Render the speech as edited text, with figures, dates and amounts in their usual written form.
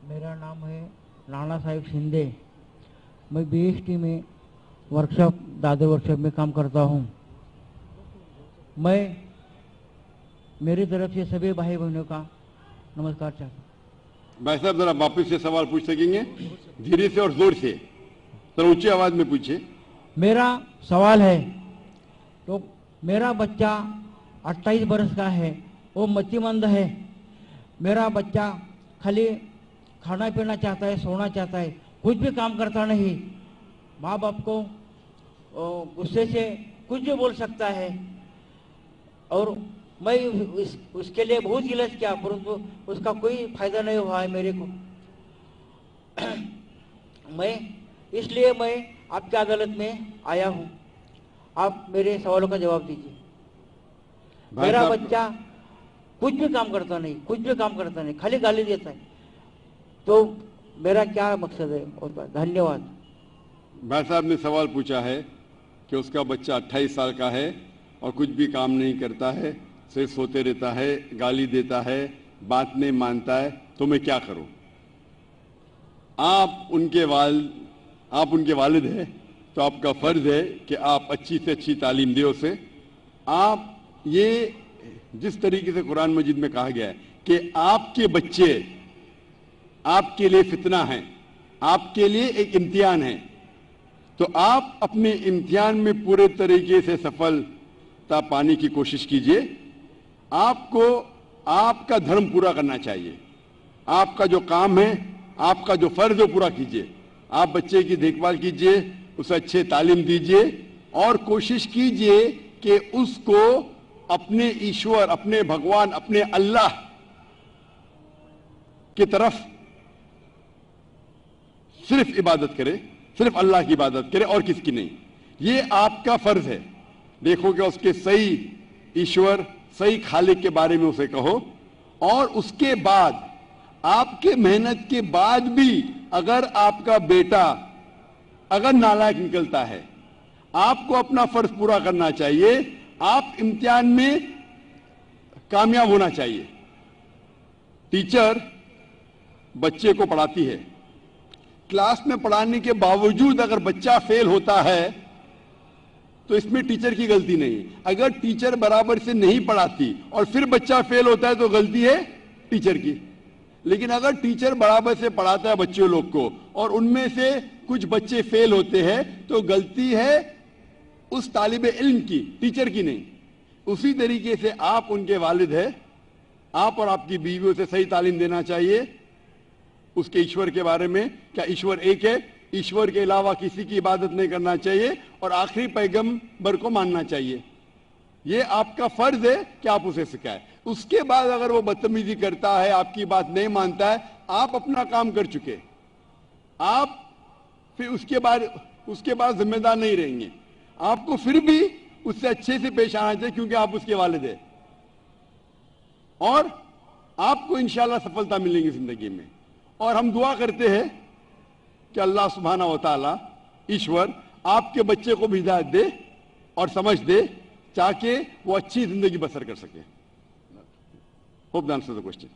मेरा नाम है नाना साहिब शिंदे। मैं बीएसटी में वर्कशॉप दादर वर्कशॉप में काम करता हूँ। मैं मेरी तरफ से सभी भाई बहनों का नमस्कार चाहता हूँ। भाई साहब जरा वापस से सवाल पूछ सकेंगे? धीरे से और जोर से, थोड़ा ऊंची आवाज में पूछिए। मेरा सवाल है, तो मेरा बच्चा 28 बरस का है, वो मतिमंद है। मेरा बच्चा खाली खाना पीना चाहता है, सोना चाहता है, कुछ भी काम करता नहीं। माँ बाप को गुस्से से कुछ भी बोल सकता है, और मैं उसके लिए बहुत इलाज किया, परंतु उसका कोई फायदा नहीं हुआ है मेरे को। इसलिए मैं आपकी अदालत में आया हूँ। आप मेरे सवालों का जवाब दीजिए। मेरा बच्चा कुछ भी काम करता नहीं, खाली गाली देता है, तो मेरा क्या मकसद है? और धन्यवाद। भाई साहब ने सवाल पूछा है कि उसका बच्चा 28 साल का है और कुछ भी काम नहीं करता है, सिर्फ सोते रहता है, गाली देता है, बात नहीं मानता है, तो मैं क्या करूं? आप उनके वालिद हैं, तो आपका फर्ज है कि आप अच्छी से अच्छी तालीम दें उसे। आप ये जिस तरीके से कुरान मजीद में कहा गया है कि आपके बच्चे आपके लिए फितना हैं, आपके लिए एक इम्तिहान है, तो आप अपने इम्तिहान में पूरे तरीके से सफलता पाने की कोशिश कीजिए। आपको आपका धर्म पूरा करना चाहिए। आपका जो काम है, आपका जो फर्ज है पूरा कीजिए। आप बच्चे की देखभाल कीजिए, उसे अच्छे तालीम दीजिए और कोशिश कीजिए कि उसको अपने ईश्वर, अपने भगवान, अपने अल्लाह की तरफ सिर्फ इबादत करे, सिर्फ अल्लाह की इबादत करे और किसकी नहीं। ये आपका फर्ज है। देखो कि उसके सही ईश्वर, सही खालिक के बारे में उसे कहो, और उसके बाद आपके मेहनत के बाद भी अगर आपका बेटा अगर नालायक निकलता है, आपको अपना फर्ज पूरा करना चाहिए। आप इम्तिहान में कामयाब होना चाहिए। टीचर बच्चे को पढ़ाती है, क्लास में पढ़ाने के बावजूद अगर बच्चा फेल होता है तो इसमें टीचर की गलती नहीं। अगर टीचर बराबर से नहीं पढ़ाती और फिर बच्चा फेल होता है तो गलती है टीचर की। लेकिन अगर टीचर बराबर से पढ़ाता है बच्चों लोग को और उनमें से कुछ बच्चे फेल होते हैं तो गलती है उस तालिबे इल्म की, टीचर की नहीं। उसी तरीके से आप उनके वालिद हैं, आप और आपकी बीवियों से सही तालीम देना चाहिए उसके ईश्वर के बारे में। क्या ईश्वर एक है? ईश्वर के अलावा किसी की इबादत नहीं करना चाहिए और आखिरी पैगंबर को मानना चाहिए। ये आपका फर्ज है कि आप उसे सिखाएं। उसके बाद अगर वो बदतमीजी करता है, आपकी बात नहीं मानता है, आप अपना काम कर चुके, आप फिर उसके बाद जिम्मेदार नहीं रहेंगे। आपको फिर भी उससे अच्छे से पेश आना चाहिए क्योंकि आप उसके वालिद हैं और आपको इंशाल्लाह सफलता मिलेगी जिंदगी में। और हम दुआ करते हैं कि अल्लाह सुब्हाना व तआला ईश्वर आपके बच्चे को भी हिदायत दे और समझ दे ताकि वो अच्छी जिंदगी बसर कर सके। Hope the answer the question.